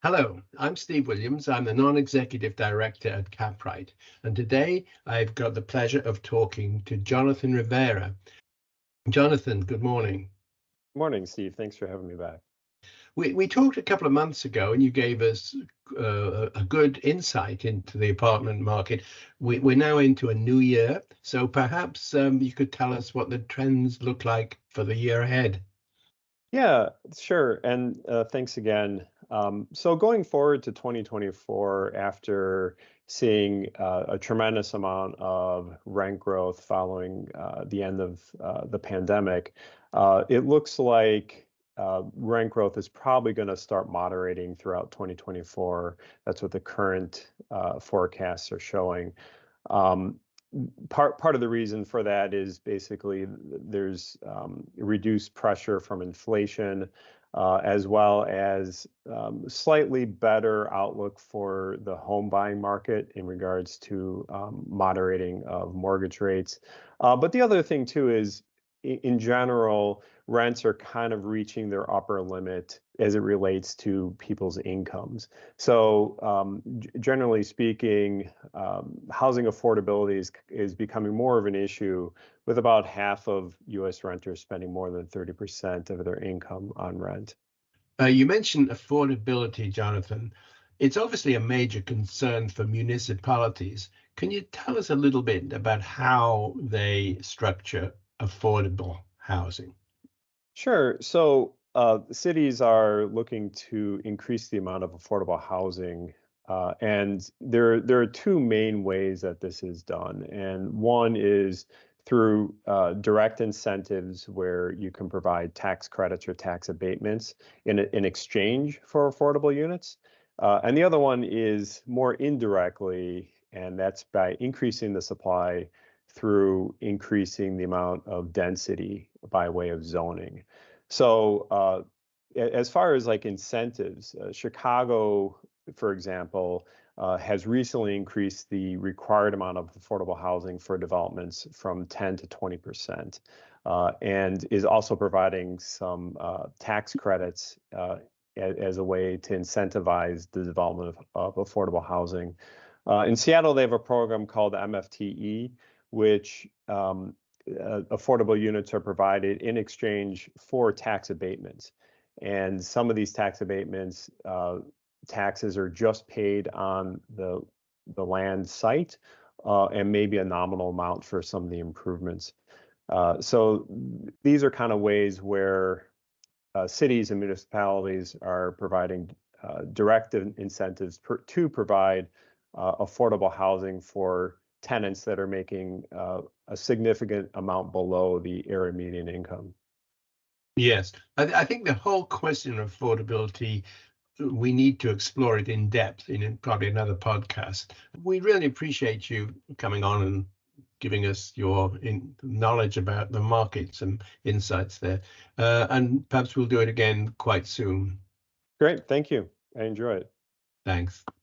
Hello, I'm Steve Williams. I'm the non-executive director at Caprite, and today I've got the pleasure of talking to Jonathan Rivera. Jonathan, good morning. Morning, Steve. Thanks for having me back. We talked a couple of months ago, and you gave us a good insight into the apartment market. We're now into a new year, so perhaps you could tell us what the trends look like for the year ahead. Yeah, sure. And thanks again. So going forward to 2024, after seeing a tremendous amount of rent growth following the end of the pandemic, it looks like rent growth is probably going to start moderating throughout 2024. That's what the current forecasts are showing. Um, part of the reason for that is basically there's reduced pressure from inflation, as well as slightly better outlook for the home buying market in regards to moderating of mortgage rates. But the other thing too is, in general, rents are kind of reaching their upper limit as it relates to people's incomes. So, generally speaking, housing affordability is becoming more of an issue, with about half of U.S. renters spending more than 30% of their income on rent. You mentioned affordability, Jonathan. It's obviously a major concern for municipalities. Can you tell us a little bit about how they structure affordable housing? Sure. So, cities are looking to increase the amount of affordable housing, and there are two main ways that this is done. And one is through direct incentives, where you can provide tax credits or tax abatements in exchange for affordable units. And the other one is more indirectly, and that's by increasing the supply through increasing the amount of density by way of zoning. So, as far as like incentives, Chicago, for example, has recently increased the required amount of affordable housing for developments from 10 to 20%, and is also providing some tax credits as a way to incentivize the development of affordable housing. In Seattle, they have a program called MFTE, which affordable units are provided in exchange for tax abatements. And some of these tax abatements, taxes are just paid on the land site, and maybe a nominal amount for some of the improvements. So these are kind of ways where cities and municipalities are providing direct incentives to provide affordable housing for tenants that are making a significant amount below the area median income. Yes, I think the whole question of affordability, we need to explore it in depth in probably another podcast. We really appreciate you coming on and giving us your knowledge about the markets and insights there. And perhaps we'll do it again quite soon. Great, thank you. I enjoy it. Thanks.